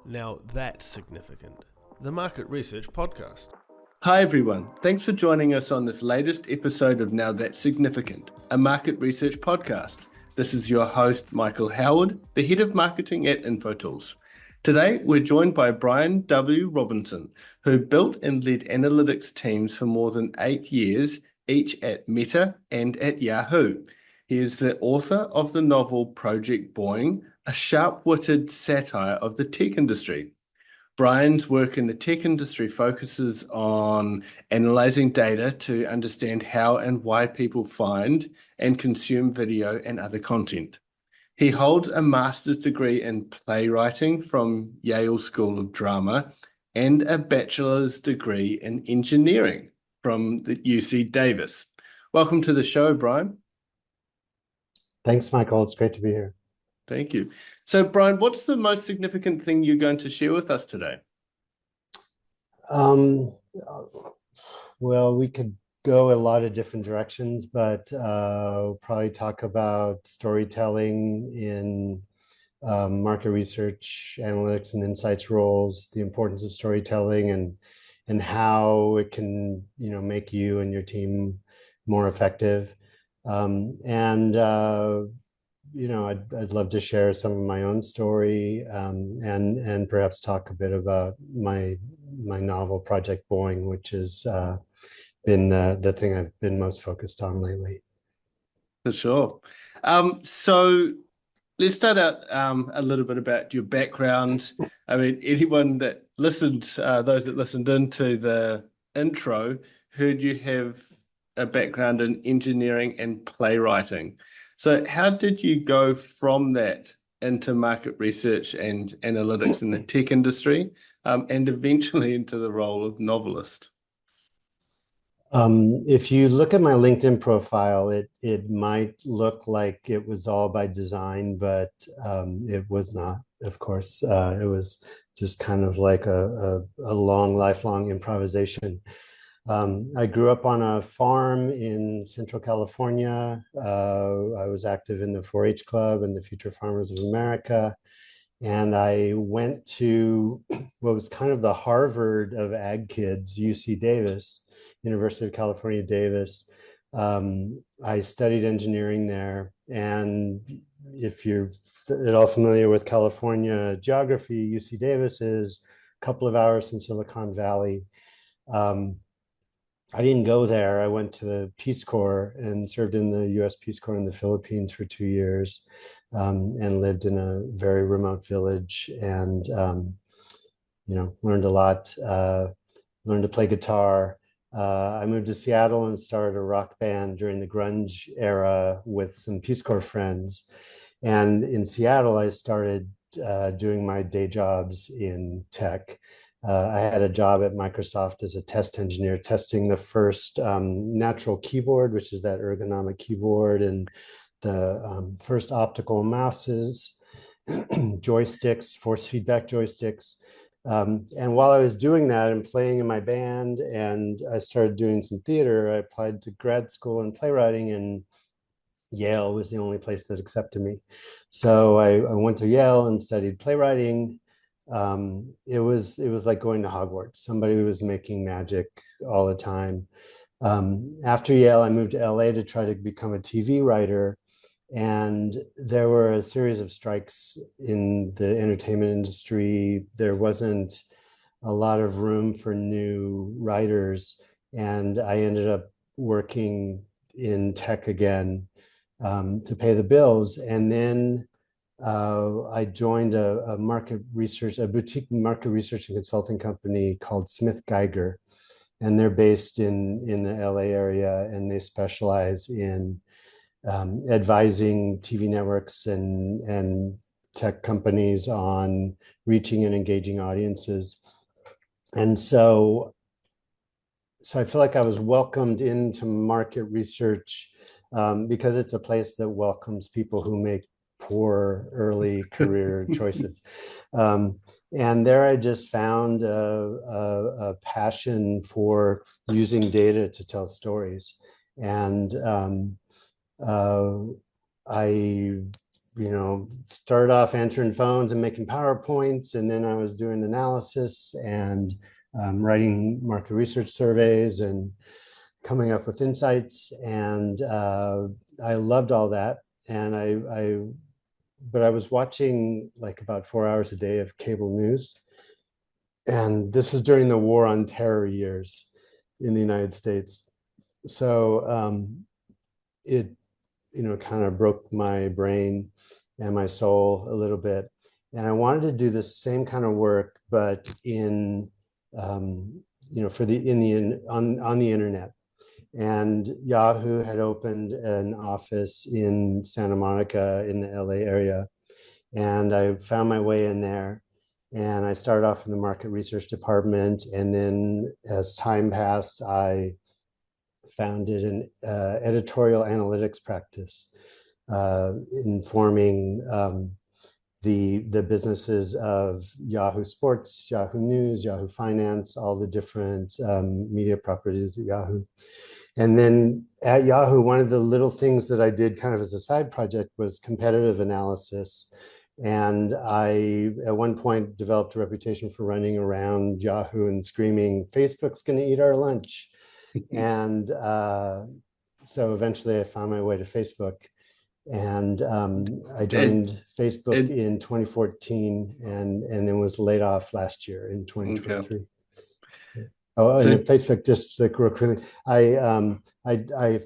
Now that's significant. The Market Research Podcast. Hi everyone, thanks for joining us on this latest episode of Now That's Significant, a market research podcast. This is your host, Michael Howard, the head of marketing at InfoTools. Today, we're joined by Brian W. Robinson, who built and led analytics teams for more than 8 years, each at Meta and at Yahoo. He is the author of the novel Project Boing, a sharp-witted satire of the tech industry. Brian's work in the tech industry focuses on analyzing data to understand how and why people find and consume video and other content. He holds a master's degree in playwriting from Yale School of Drama and a bachelor's degree in engineering from the UC Davis. Welcome to the show, Brian. Thanks, Michael. It's great to be here. Thank you. So, Brian, what's the most significant thing you're going to share with us today? Well, we could go a lot of different directions, but we'll probably talk about storytelling in market research, analytics, and insights roles, the importance of storytelling, and how it can, make you and your team more effective. I'd love to share some of my own story and perhaps talk a bit about my novel Project Boing, which has been the thing I've been most focused on lately. For sure. So let's start out a little bit about your background. I mean, anyone that listened, those that listened into the intro, heard you have a background in engineering and playwriting. So how did you go from that into market research and analytics in the tech industry, and eventually into the role of novelist? If you look at my LinkedIn profile, it might look like it was all by design, but it was not, of course. It was just kind of like a lifelong improvisation. I grew up on a farm in Central California. I was active in the 4-H Club and the Future Farmers of America. And I went to what was kind of the Harvard of ag kids, UC Davis, University of California, Davis. I studied engineering there. And if you're at all familiar with California geography, UC Davis is a couple of hours from Silicon Valley. I didn't go there. I went to the Peace Corps and served in the US Peace Corps in the Philippines for 2 years, and lived in a very remote village and, learned a lot, learned to play guitar. I moved to Seattle and started a rock band during the grunge era with some Peace Corps friends. And in Seattle, I started doing my day jobs in tech. I had a job at Microsoft as a test engineer, testing the first natural keyboard, which is that ergonomic keyboard, and the first optical mouses, joysticks, force feedback joysticks. And while I was doing that and playing in my band, and I started doing some theater, I applied to grad school in playwriting, and Yale was the only place that accepted me. So I went to Yale and studied playwriting. It was like going to Hogwarts. Somebody was making magic all the time. After Yale, I moved to LA to try to become a TV writer. And there were a series of strikes in the entertainment industry. There wasn't a lot of room for new writers. And I ended up working in tech again to pay the bills. And then I joined a boutique market research and consulting company called Smith Geiger, and they're based in the LA area, and they specialize in advising TV networks and tech companies on reaching and engaging audiences. And so I feel like I was welcomed into market research because it's a place that welcomes people who make poor early career choices. And there I just found a passion for using data to tell stories. And I started off answering phones and making PowerPoints, and then I was doing analysis and writing market research surveys and coming up with insights. And I loved all that. And but I was watching like about 4 hours a day of cable news. And this was during the War on Terror years in the United States. So it, kind of broke my brain and my soul a little bit. And I wanted to do the same kind of work, but on the internet. And Yahoo had opened an office in Santa Monica in the LA area. And I found my way in there. And I started off in the market research department. And then as time passed, I founded an editorial analytics practice, informing the businesses of Yahoo Sports, Yahoo News, Yahoo Finance, all the different media properties at Yahoo. And then at Yahoo, one of the little things that I did kind of as a side project was competitive analysis. And I, at one point, developed a reputation for running around Yahoo and screaming, "Facebook's going to eat our lunch." And so eventually I found my way to Facebook. And I joined Facebook in 2014 and then was laid off last year in 2023. Okay. Oh, and Facebook, just like real quickly, I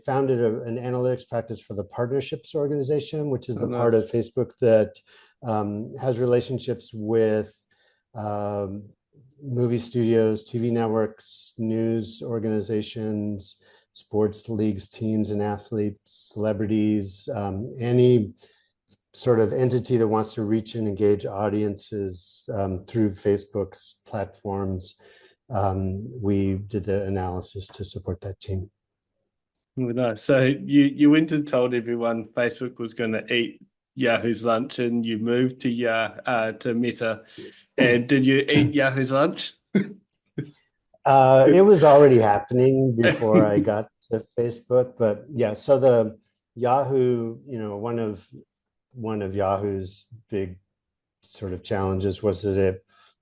founded an analytics practice for the partnerships organization, which is the part of Facebook that has relationships with movie studios, TV networks, news organizations, sports leagues, teams and athletes, celebrities, any sort of entity that wants to reach and engage audiences through Facebook's platforms. We did the analysis to support that team. Nice. So you went and told everyone Facebook was going to eat Yahoo's lunch, and you moved to Meta. And did you eat Yahoo's lunch? It was already happening before I got to Facebook, but yeah. So the Yahoo, one of Yahoo's big sort of challenges was that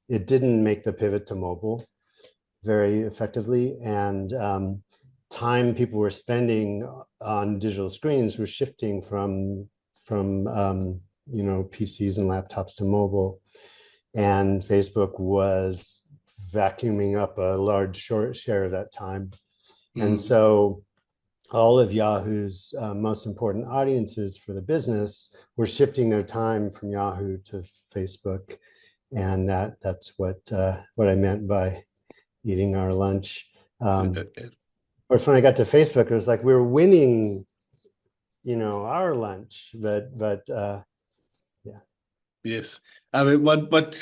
it didn't make the pivot to mobile very effectively, and time people were spending on digital screens was shifting from PCs and laptops to mobile, and Facebook was vacuuming up a large share of that time. And so all of Yahoo's most important audiences for the business were shifting their time from Yahoo to Facebook, and that's what I meant by eating our lunch. Of course, when I got to Facebook, it was like we were winning, our lunch, but yeah. Yes, I mean, what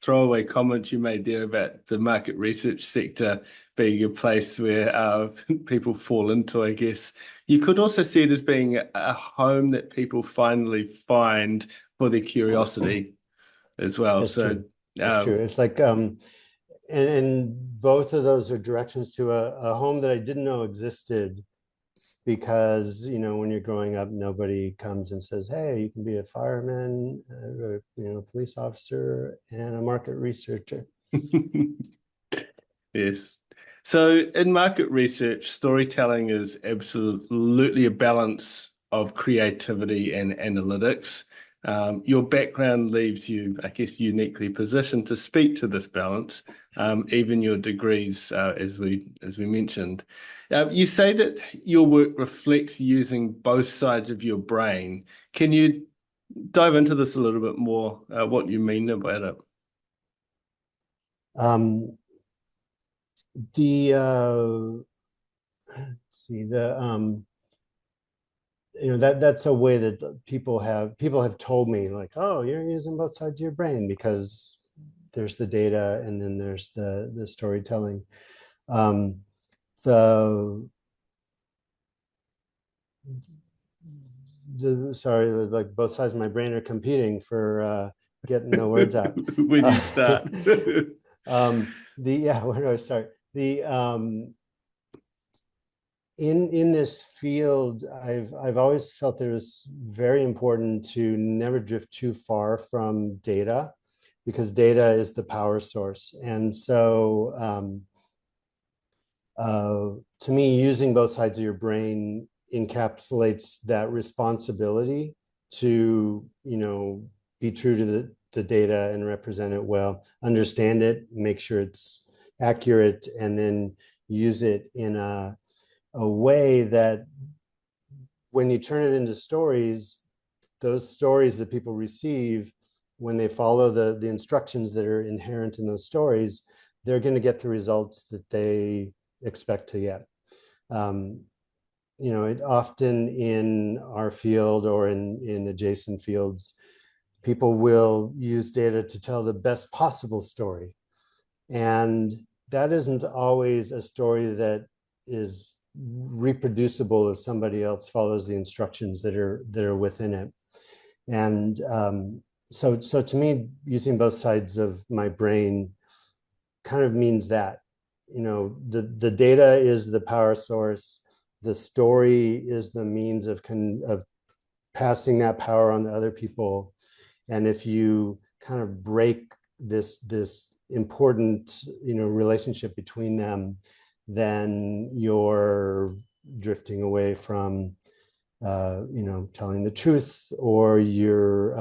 throwaway comment you made there about the market research sector being a place where people fall into, I guess. You could also see it as being a home that people finally find for their curiosity as well. That's true. That's true. It's like, and both of those are directions to a home that I didn't know existed, because when you're growing up, nobody comes and says, "Hey, you can be a fireman, a police officer, and a market researcher." Yes. So in market research, storytelling is absolutely a balance of creativity and analytics. Your background leaves you, I guess, uniquely positioned to speak to this balance, even your degrees, as we mentioned. You say that your work reflects using both sides of your brain. Can you dive into this a little bit more, what you mean about it? Let's see, that's a way that people have told me, like, "Oh, you're using both sides of your brain," because there's the data and then there's the storytelling. Sorry, like both sides of my brain are competing for getting the words out. Where do you start? Where do I start? in this field, I've always felt that it's very important to never drift too far from data, because data is the power source. And so to me, using both sides of your brain encapsulates that responsibility to, be true to the data and represent it well, understand it, make sure it's accurate, and then use it in a way that when you turn it into stories, those stories that people receive, when they follow the instructions that are inherent in those stories, they're going to get the results that they expect to get. It often in our field or in adjacent fields, people will use data to tell the best possible story. And that isn't always a story that is reproducible if somebody else follows the instructions that are within it. And so to me, using both sides of my brain kind of means that, the data is the power source, the story is the means of passing that power on to other people. And if you kind of break this important, relationship between them, then you're drifting away from, telling the truth, or you're,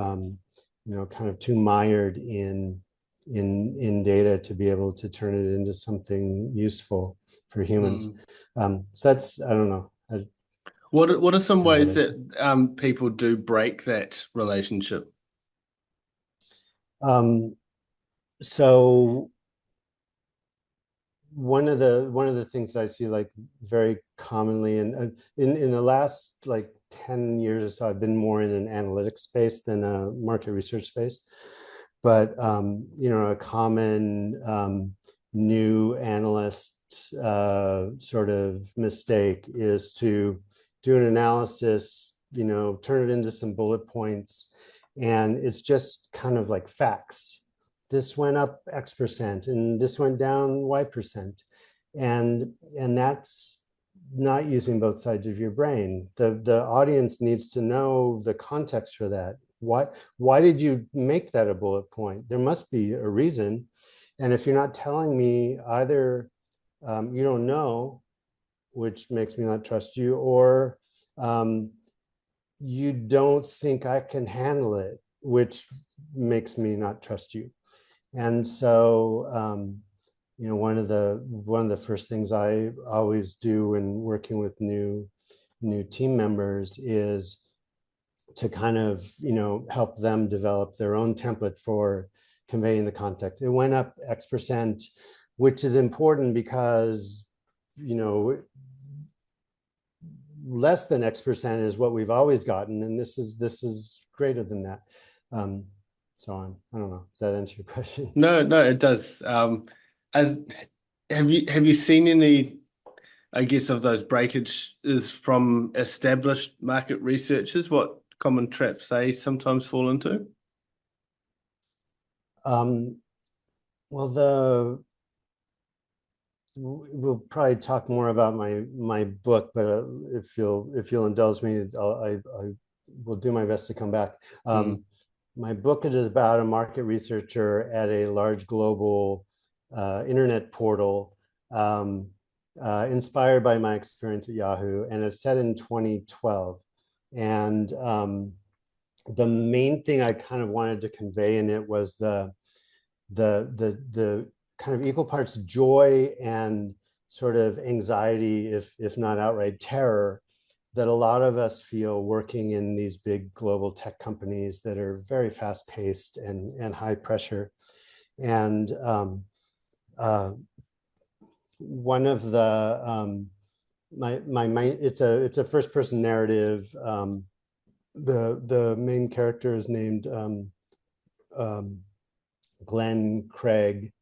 kind of too mired in data to be able to turn it into something useful for humans. So that's, I don't know. What are some ways that people do break that relationship? So one of the things I see like very commonly, and in the last like 10 years or so, I've been more in an analytics space than a market research space. But a common new analyst sort of mistake is to do an analysis, turn it into some bullet points, and it's just kind of like facts. This went up X% and this went down Y%. And that's not using both sides of your brain. The audience needs to know the context for that. Why did you make that a bullet point? There must be a reason. And if you're not telling me, either you don't know, which makes me not trust you, or you don't think I can handle it, which makes me not trust you. And so, one of the first things I always do when working with new team members is to kind of, help them develop their own template for conveying the context. It went up X%, which is important because, less than X% is what we've always gotten, and this is greater than that. So on. I don't know. Does that answer your question? No, it does. Have you seen any, I guess, of those breakages from established market researchers? What common traps they sometimes fall into? Well, we'll probably talk more about my book, but if you'll indulge me, I will do my best to come back. My book is about a market researcher at a large global internet portal, inspired by my experience at Yahoo, and it's set in 2012. And the main thing I kind of wanted to convey in it was the kind of equal parts joy and sort of anxiety, if not outright terror, that a lot of us feel working in these big global tech companies that are very fast paced and high pressure. And one of the it's a first person narrative. The main character is named Glenn Craig,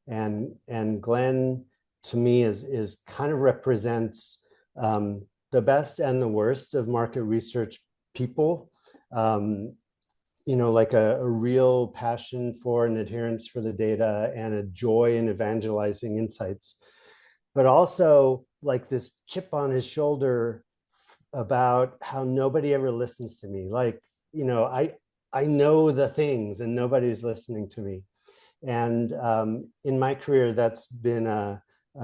and Glenn to me is kind of represents the best and the worst of market research people. Like a real passion for and adherence for the data, and a joy in evangelizing insights, but also like this chip on his shoulder about how nobody ever listens to me. Like, I know the things and nobody's listening to me. And in my career, that's been a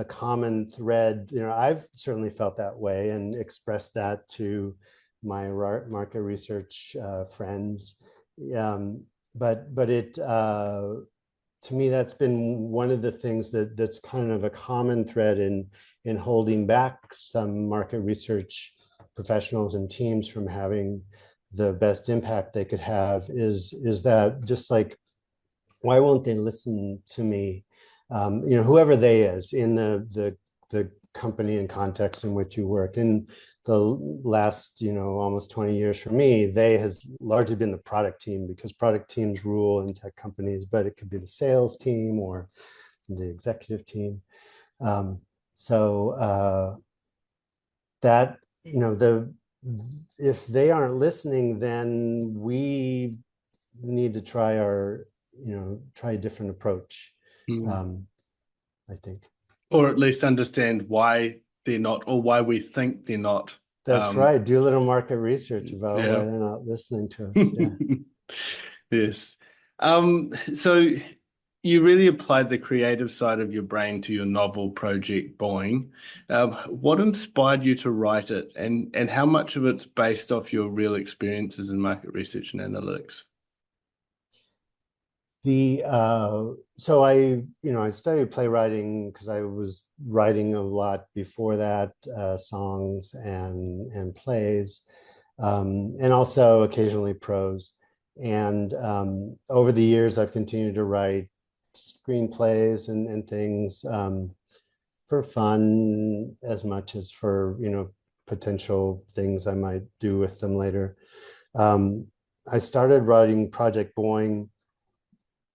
common thread. I've certainly felt that way and expressed that to my market research friends. But it to me, that's been one of the things that's kind of a common thread in holding back some market research professionals and teams from having the best impact they could have is that just like, why won't they listen to me? Whoever they is in the company and context in which you work. In the last, almost 20 years for me, they has largely been the product team, because product teams rule in tech companies, but it could be the sales team or the executive team. So that, if they aren't listening, then we need to try a different approach. I think, or at least understand why they're not, or why we think they're not. That's right. Do a little market research about why they're not listening to us. Yeah. Yes. So you really applied the creative side of your brain to your novel project, Boing. What inspired you to write it, and how much of it's based off your real experiences in market research and analytics? So I studied playwriting because I was writing a lot before that, songs and plays, and also occasionally prose. And over the years, I've continued to write screenplays and things, for fun as much as for potential things I might do with them later. I started writing Project Boing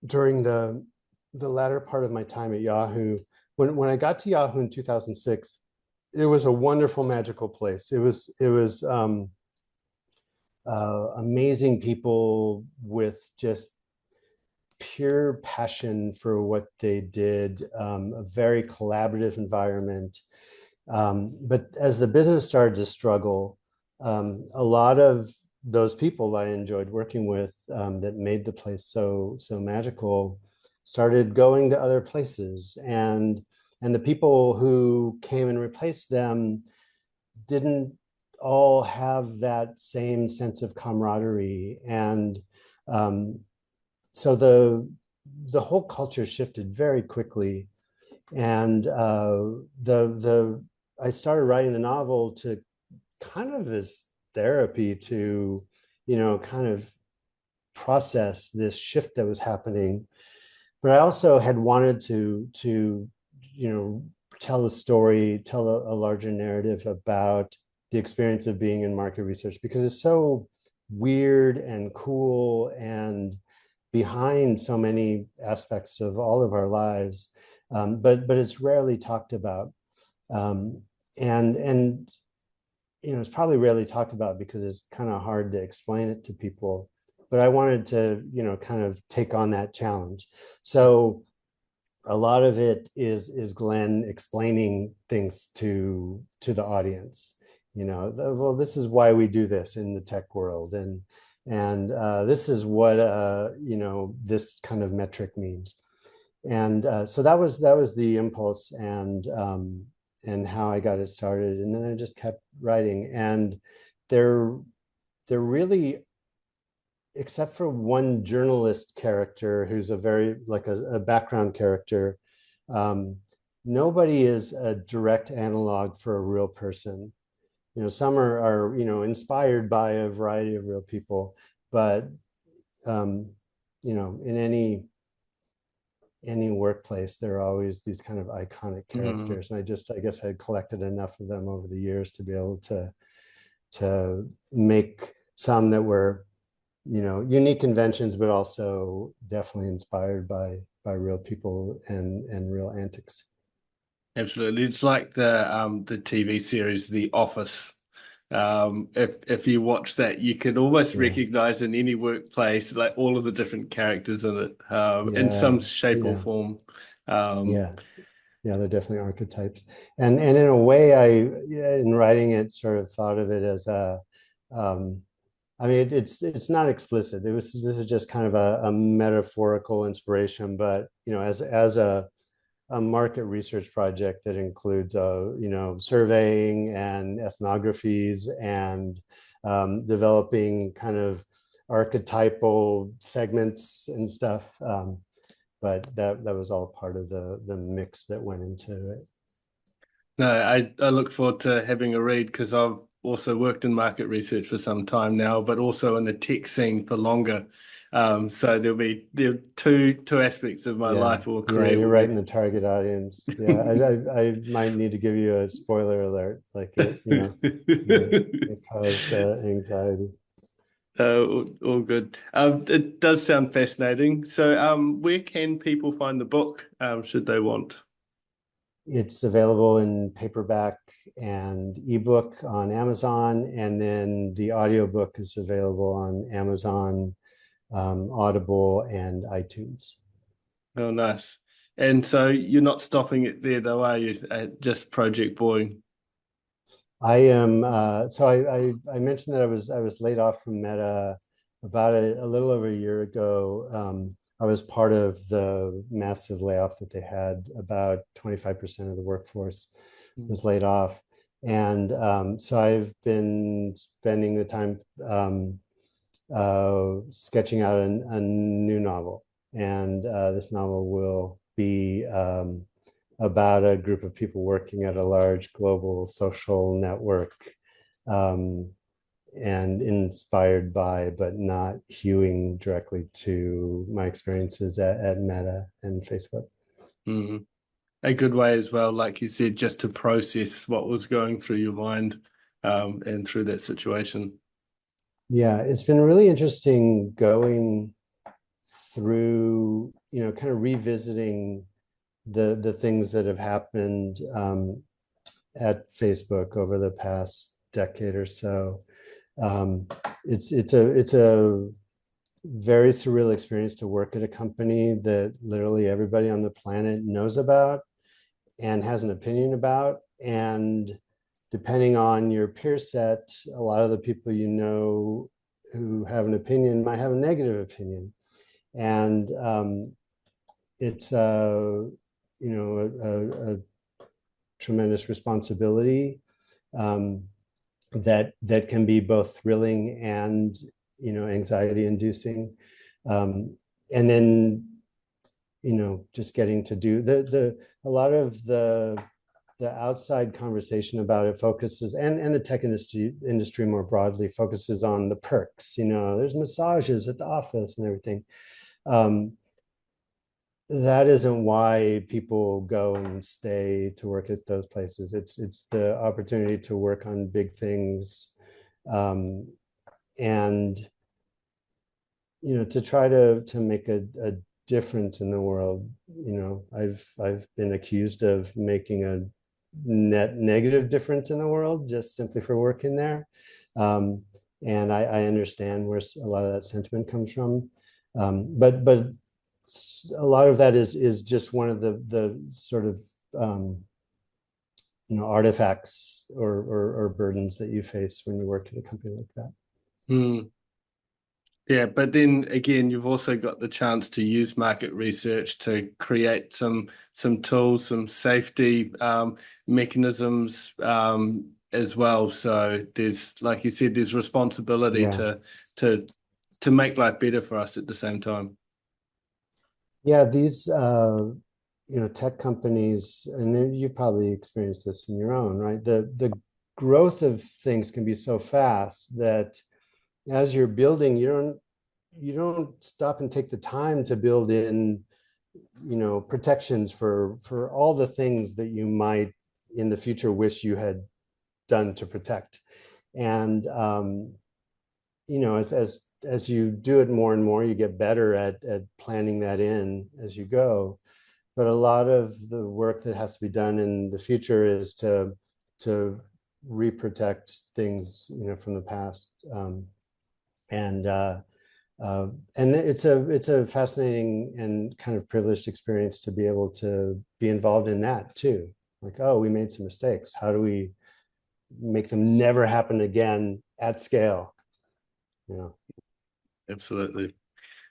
during the latter part of my time at Yahoo. When I got to Yahoo in 2006, it was a wonderful, magical place. It was amazing people with just pure passion for what they did, a very collaborative environment. But as the business started to struggle, a lot of those people I enjoyed working with, that made the place so magical, started going to other places, and the people who came and replaced them didn't all have that same sense of camaraderie, and so the whole culture shifted very quickly, and I started writing the novel to kind of as therapy to kind of process this shift that was happening. But I also had wanted to tell a story, tell a larger narrative about the experience of being in market research, because it's so weird and cool and behind so many aspects of all of our lives, but it's rarely talked about, and it's probably rarely talked about because it's kind of hard to explain it to people. But I wanted to kind of take on that challenge. So a lot of it is Glenn explaining things to the audience. Well, this is why we do this in the tech world, and this is what this kind of metric means. And so that was the impulse, and how I got it started. And then I just kept writing, and they're really, except for one journalist character who's a very like a background character, nobody is a direct analog for a real person. Some are inspired by a variety of real people, but in any workplace, there are always these kind of iconic characters. And I guess I collected enough of them over the years to be able to make some that were unique inventions, but also definitely inspired by real people and real antics. Absolutely. It's like the TV series The Office. If you watch that, you can almost recognize in any workplace like all of the different characters in it, in some shape or form. Yeah, they're definitely archetypes. And in a way, in writing it, sort of thought of it as a, um, I mean, it's not explicit. This is just kind of a metaphorical inspiration, but as a market research project that includes surveying and ethnographies and developing kind of archetypal segments and stuff. But that was all part of the mix that went into it. No, I look forward to having a read because I've also worked in market research for some time now, but also in the tech scene for longer. So there are two aspects of my Yeah, life or yeah, career you're will right be. in the target audience. Yeah, I might need to give you a spoiler alert, like it caused anxiety. All good. It does sound fascinating. So, where can people find the book, should they want? It's available in paperback and ebook on Amazon, and then the audiobook is available on Amazon, Audible, and iTunes. Oh, nice. And so you're not stopping it there, though, are you? At just Project Boing. I am so I mentioned that I was laid off from Meta about a little over a year ago. I was part of the massive layoff that they had. About 25% of the workforce was laid off. And so I've been spending the time sketching out a new novel. And this novel will be about a group of people working at a large global social network, um, and inspired by, but not hewing directly to my experiences at Meta and Facebook. Mm. A good way as well, like you said, just to process what was going through your mind, and through that situation. Yeah, it's been really interesting going through, kind of revisiting the things that have happened at Facebook over the past decade or so. Um, it's a very surreal experience to work at a company that literally everybody on the planet knows about and has an opinion about. And depending on your peer set, a lot of the people who have an opinion might have a negative opinion. And it's a tremendous responsibility, um, that can be both thrilling and anxiety inducing, and then just getting to do the a lot of the outside conversation about it focuses, and the tech industry more broadly focuses on the perks. There's massages at the office and everything. That isn't why people go and stay to work at those places. It's the opportunity to work on big things, um, and to try to make a difference in the world. I've been accused of making a net negative difference in the world just simply for working there, um, and I understand where a lot of that sentiment comes from, but a lot of that is just one of the sort of artifacts or burdens that you face when you work at a company like that. Hmm. Yeah, but then again, you've also got the chance to use market research to create some tools, some safety mechanisms, as well. So there's, like you said, there's responsibility Yeah, to to make life better for us at the same time. yeah. These tech companies, and then you probably experienced this in your own, right? The growth of things can be so fast that as you're building, you don't stop and take the time to build in protections for all the things that you might in the future wish you had done to protect. And as you do it more and more, you get better at planning that in as you go. But a lot of the work that has to be done in the future is to reprotect things from the past. And And it's a fascinating and kind of privileged experience to be able to be involved in that too. Like, oh, we made some mistakes. How do we make them never happen again at scale? You know. Absolutely.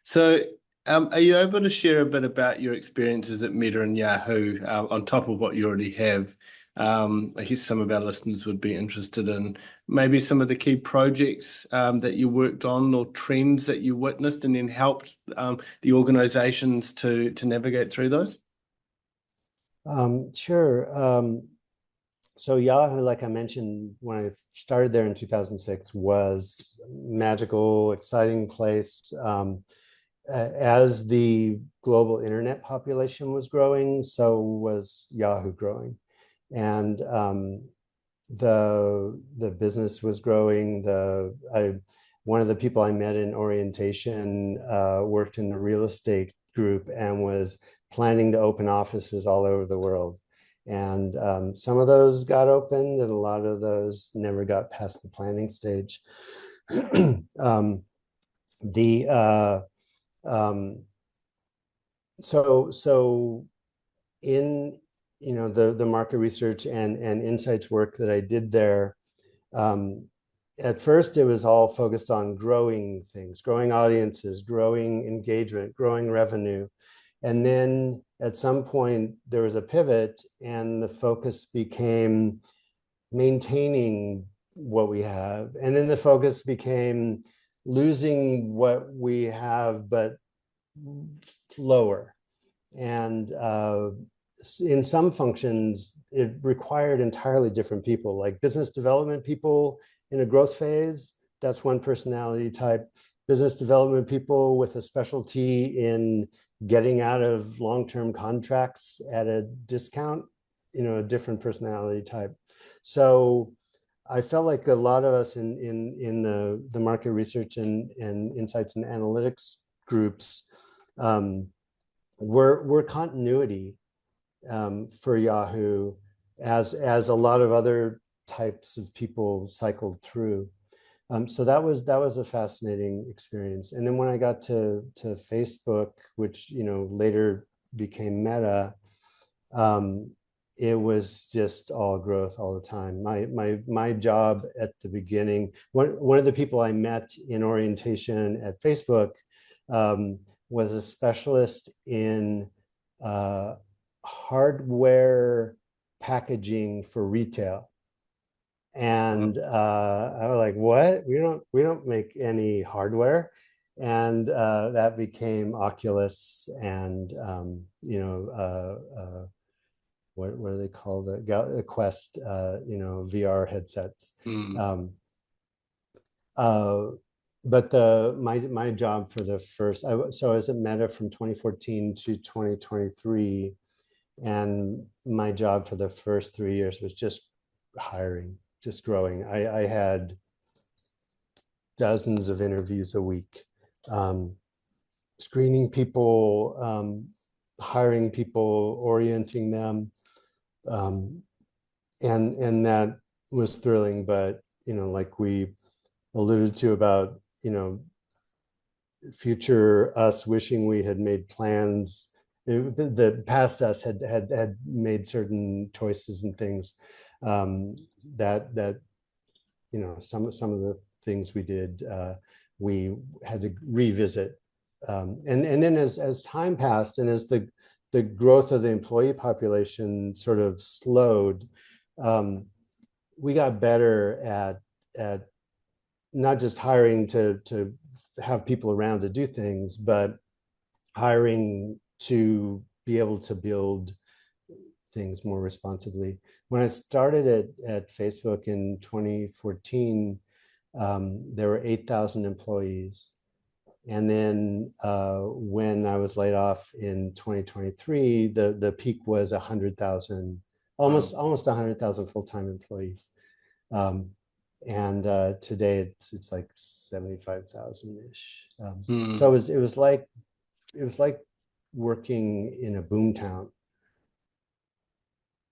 So, are you able to share a bit about your experiences at Meta and Yahoo, on top of what you already have? I guess some of our listeners would be interested in maybe some of the key projects that you worked on or trends that you witnessed and then helped the organizations to navigate through those. Sure. So Yahoo, like I mentioned, when I started there in 2006, was magical, exciting place. As the global internet population was growing, so was Yahoo growing, and the business was growing. One of the people I met in orientation worked in the real estate group and was planning to open offices all over the world. And some of those got opened, and a lot of those never got past the planning stage. The so in the market research and insights work that I did there, at first it was all focused on growing things, growing audiences, growing engagement, growing revenue. And then at some point there was a pivot and the focus became maintaining what we have. And then the focus became losing what we have, but lower. And in some functions, it required entirely different people, like business development people in a growth phase. That's one personality type. Business development people with a specialty in getting out of long-term contracts at a discount, a different personality type. So I felt like a lot of us in the market research and insights and analytics groups were continuity for Yahoo as a lot of other types of people cycled through. So that was a fascinating experience. And then when I got to Facebook, which later became Meta, it was just all growth all the time. My job at the beginning, one of the people I met in orientation at Facebook was a specialist in hardware packaging for retail. And I was like, what? We don't make any hardware. And that became Oculus and what are they called? The Quest, VR headsets. Mm. But my job for the first, so I was at Meta from 2014 to 2023, and my job for the first 3 years was just hiring, just growing. I had dozens of interviews a week, screening people, hiring people, orienting them, and that was thrilling. But like we alluded to about future us wishing we had made plans. The past us had made certain choices and things that some of the things we did we had to revisit, and then as time passed and as the growth of the employee population sort of slowed, we got better at not just hiring to have people around to do things, but hiring to be able to build things more responsibly. When I started at Facebook in 2014, there were 8,000 employees. And then when I was laid off in 2023, the peak was 100,000, almost 100,000 full-time employees. And today it's like 75,000-ish. So it was like working in a boom town.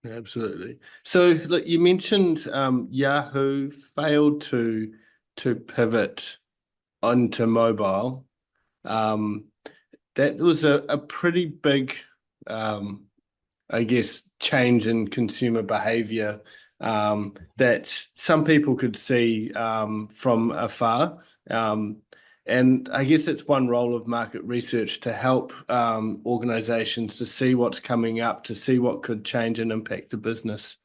Absolutely. So, look, you mentioned Yahoo failed to pivot onto mobile. Um, that was a pretty big, um, I guess, change in consumer behavior that some people could see from afar. And I guess it's one role of market research to help organizations to see what's coming up, to see what could change and impact the business.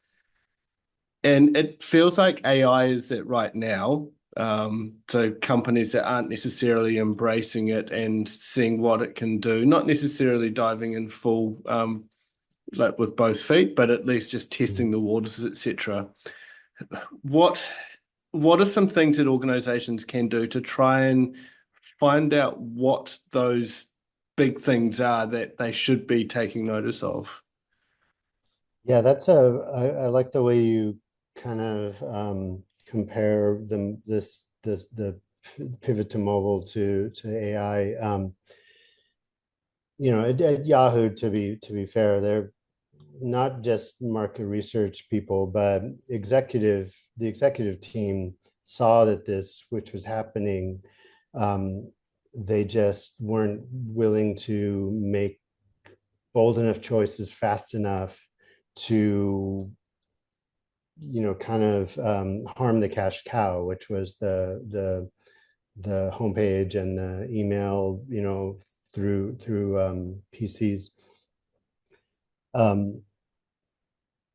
And it feels like AI is it right now. So companies that aren't necessarily embracing it and seeing what it can do, not necessarily diving in full, like with both feet, but at least just testing the waters, etc. What what are some things that organizations can do to try and find out what those big things are that they should be taking notice of? Yeah, I like the way you kind of compare the pivot to mobile to AI. At Yahoo, to be fair, they're not just market research people, but the executive team saw that this which was happening. They just weren't willing to make bold enough choices fast enough to kind of harm the cash cow, which was the homepage and the email, through PCs.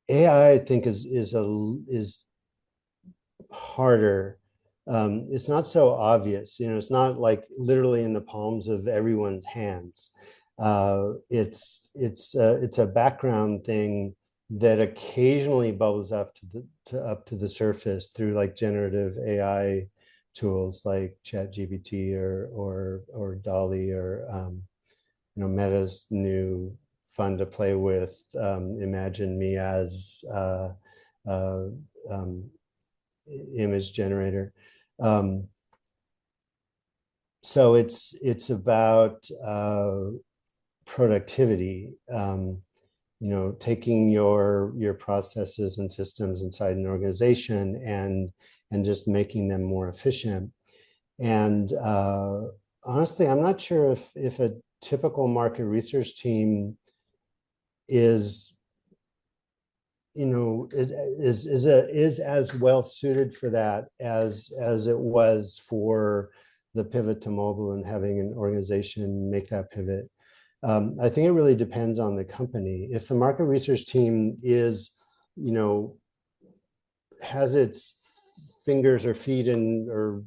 AI, I think, is harder. It's not so obvious. It's not like literally in the palms of everyone's hands. It's a background thing that occasionally bubbles up to the surface through like generative AI tools like ChatGPT or Dolly or Meta's new fun to play with, Imagine Me as uh, um, image generator. Um, so it's about productivity. Taking your processes and systems inside an organization and just making them more efficient. And honestly, I'm not sure if a typical market research team is is as well suited for that as it was for the pivot to mobile and having an organization make that pivot. I think it really depends on the company. If the market research team is, has its fingers or feet or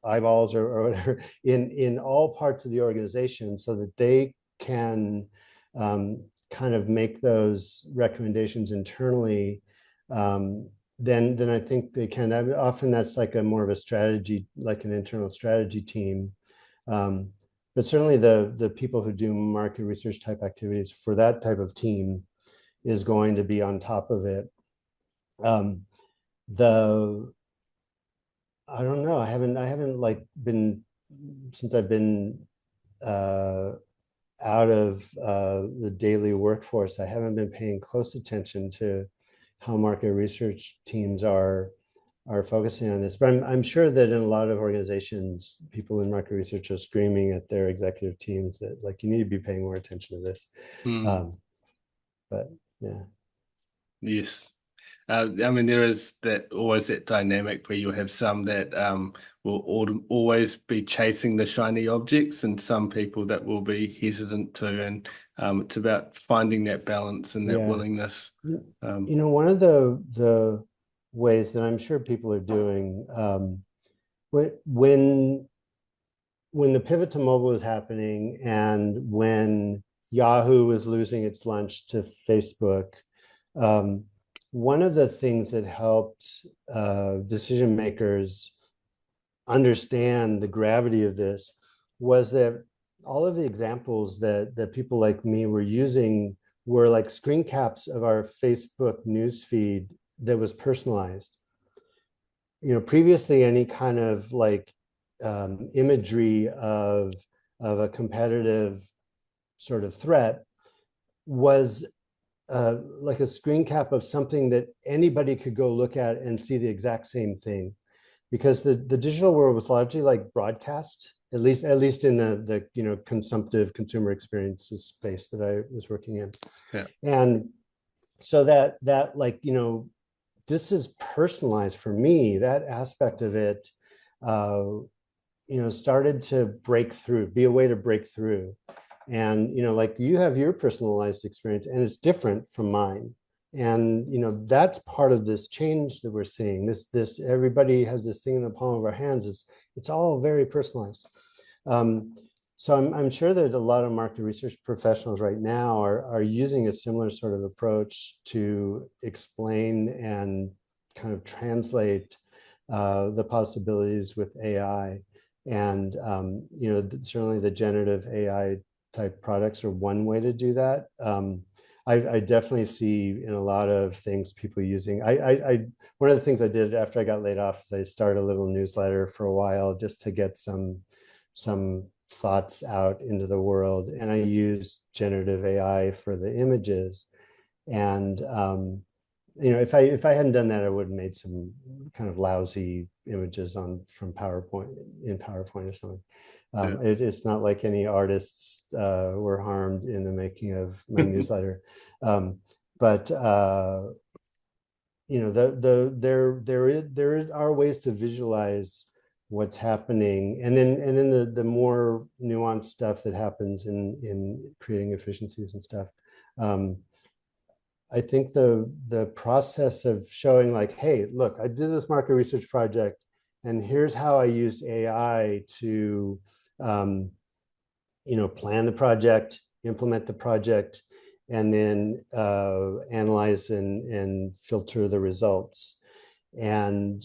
eyeballs or whatever in all parts of the organization so that they can kind of make those recommendations internally, then I think they can. Often that's like a more of a strategy, like an internal strategy team. But certainly the people who do market research type activities for that type of team is going to be on top of it. The I don't know. I haven't like been since I've been out of the daily workforce. I haven't been paying close attention to how market research teams are focusing on this. But I'm sure that in a lot of organizations, people in market research are screaming at their executive teams that like you need to be paying more attention to this. But yeah. Yes. I mean, there is always that dynamic where you'll have some that will always be chasing the shiny objects, and some people that will be hesitant to. And it's about finding that balance and that Yeah. willingness. One of the ways that I'm sure people are doing, when the pivot to mobile was happening and when Yahoo was losing its lunch to Facebook, one of the things that helped decision makers understand the gravity of this was that all of the examples that people like me were using were like screen caps of our Facebook newsfeed that was personalized. Previously any kind of like imagery of a competitive sort of threat was like a screen cap of something that anybody could go look at and see the exact same thing, because the digital world was largely like broadcast. at least in the consumptive consumer experiences space that I was working in. Yeah. And so that like, this is personalized for me. That aspect of it, started to break through, be a way to break through. And, like you have your personalized experience and it's different from mine. And, that's part of this change that we're seeing. This everybody has this thing in the palm of our hands. It's all very personalized. So I'm sure that a lot of market research professionals right now are using a similar sort of approach to explain and kind of translate the possibilities with AI. And certainly the generative AI type products are one way to do that. I definitely see in a lot of things people using. I one of the things I did after I got laid off is I started a little newsletter for a while just to get some thoughts out into the world, and I used generative AI for the images. And if I hadn't done that, I would have made some kind of lousy images from PowerPoint in PowerPoint or something. It's not like any artists were harmed in the making of my newsletter, but there are ways to visualize what's happening, and then the more nuanced stuff that happens in creating efficiencies and stuff. I think the process of showing like, hey, look, I did this market research project, and here's how I used AI to plan the project, implement the project, and then analyze and filter the results. And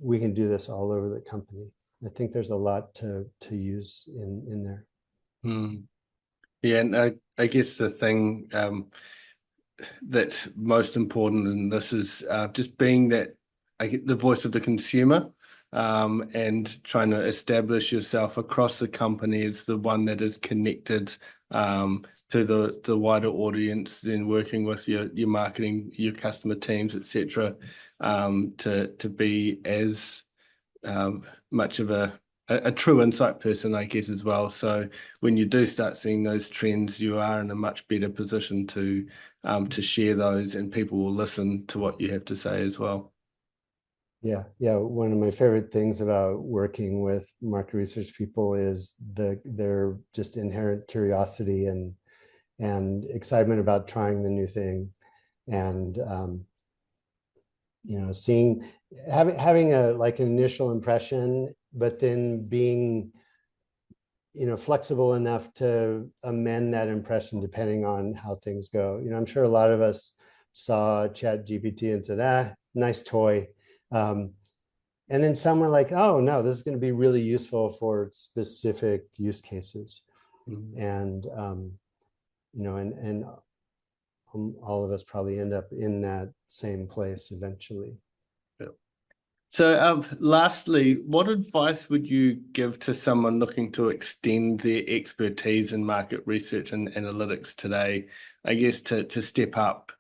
we can do this all over the company. I think there's a lot to use in there. Yeah, and I guess the thing that's most important in this is just being that the voice of the consumer, and trying to establish yourself across the company as the one that is connected to the wider audience, then working with your marketing, your customer teams, etc., to be as much of a true insight person, I guess, as well. So when you do start seeing those trends, you are in a much better position to share those, and people will listen to what you have to say as well. Yeah. One of my favorite things about working with market research people is their just inherent curiosity and excitement about trying the new thing, and having an initial impression, but then being flexible enough to amend that impression depending on how things go. I'm sure a lot of us saw ChatGPT and said, nice toy. And then some were like, oh no, this is going to be really useful for specific use cases. And all of us probably end up in that same place eventually. So lastly, what advice would you give to someone looking to extend their expertise in market research and analytics today, I guess, to step up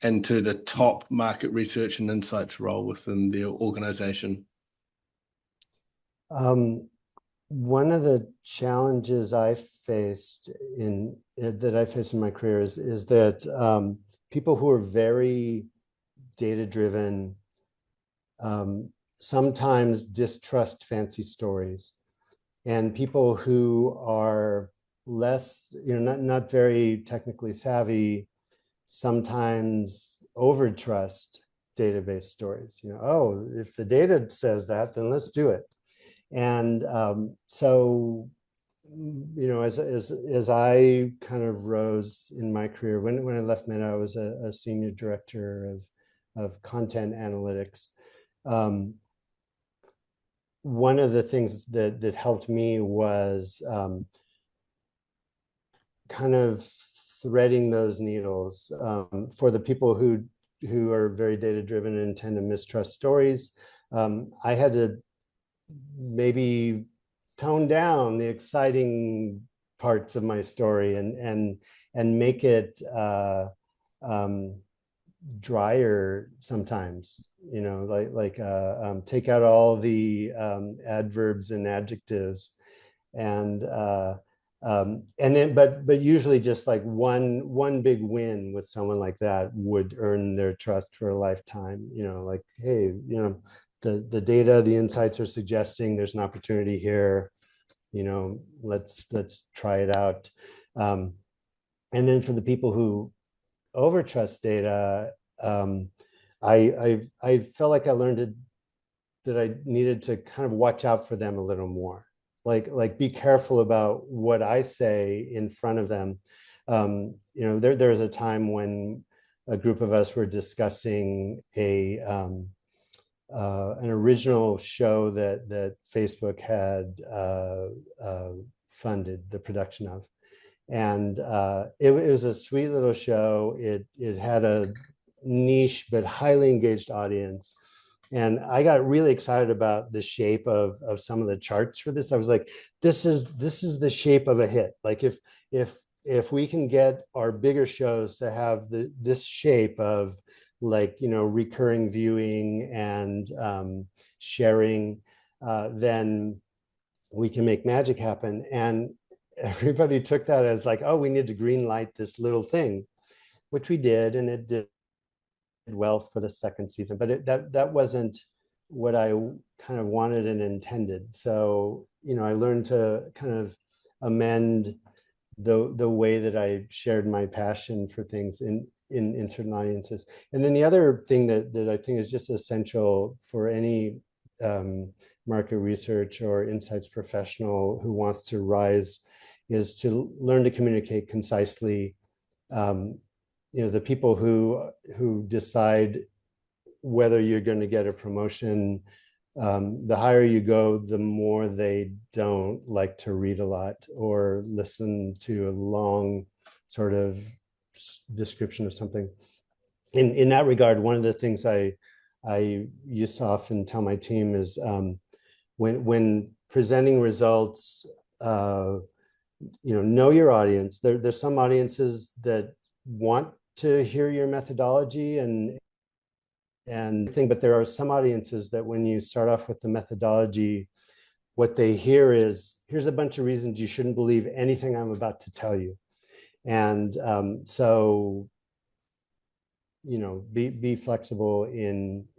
into the top market research and insights role within their organization? One of the challenges I faced in my career is that people who are very data-driven sometimes distrust fancy stories, and people who are less, not very technically savvy, sometimes overtrust database stories. Oh, if the data says that, then let's do it. And so, as I kind of rose in my career, when I left Meta, I was a senior director of content analytics. One of the things that helped me was kind of threading those needles for the people who are very data driven and tend to mistrust stories. I had to maybe tone down the exciting parts of my story and make it drier sometimes, take out all the adverbs and adjectives, and then but usually just like one big win with someone like that would earn their trust for a lifetime. Like, hey, the data, the insights are suggesting there's an opportunity here. Let's try it out. And then for the people who overtrust data, I felt like I learned that I needed to kind of watch out for them a little more. Like be careful about what I say in front of them. There was a time when a group of us were discussing an original show that Facebook had funded the production of, and it was a sweet little show. It had a niche but highly engaged audience. And I got really excited about the shape of some of the charts for this. I was like, this is the shape of a hit. Like if we can get our bigger shows to have this shape of recurring viewing and sharing, then we can make magic happen. And everybody took that as like, oh, we need to green light this little thing, which we did, and it did well for the second season, but that wasn't what I kind of wanted and intended. So I learned to kind of amend the way that I shared my passion for things in certain audiences. And then the other thing that I think is just essential for any market research or insights professional who wants to rise is to learn to communicate concisely. The people who decide whether you're going to get a promotion, the higher you go, the more they don't like to read a lot or listen to a long sort of description of something. In that regard, one of the things I used to often tell my team is when presenting results, know your audience. There's some audiences that want to hear your methodology and thing, but there are some audiences that when you start off with the methodology, what they hear is, here's a bunch of reasons you shouldn't believe anything I'm about to tell you. And so be flexible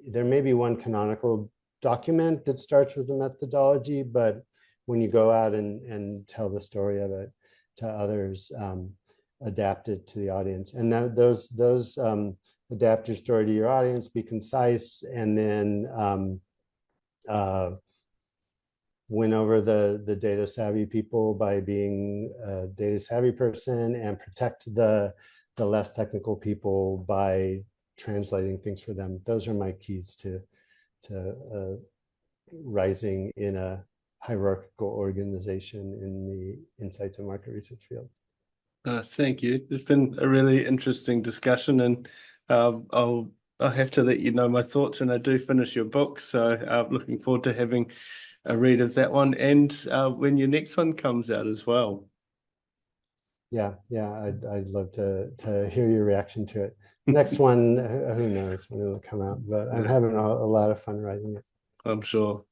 there may be one canonical document that starts with the methodology, but when you go out and tell the story of it to others, adapt it to the audience. And those adapt your story to your audience, be concise, and then win over the data savvy people by being a data savvy person, and protect the less technical people by translating things for them. Those are my keys to rising in a hierarchical organization in the insights and market research field. Thank you. It's been a really interesting discussion, and I'll have to let you know my thoughts when I do finish your book. So looking forward to having a read of that one, and when your next one comes out as well. Yeah, I'd love to hear your reaction to it. Next one, who knows when it'll come out, but I'm having a lot of fun writing it. I'm sure.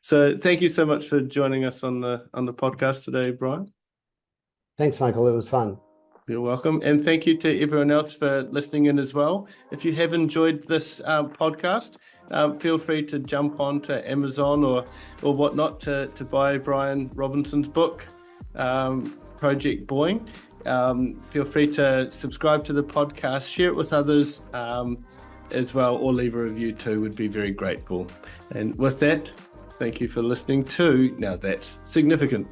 So thank you so much for joining us on the podcast today, Brian. Thanks, Michael. It was fun. You're welcome. And thank you to everyone else for listening in as well. If you have enjoyed this podcast, feel free to jump on to Amazon or whatnot to buy Brian Robinson's book, Project Boing. Feel free to subscribe to the podcast, share it with others as well, or leave a review too. Would be very grateful. And with that, thank you for listening to Now That's Significant.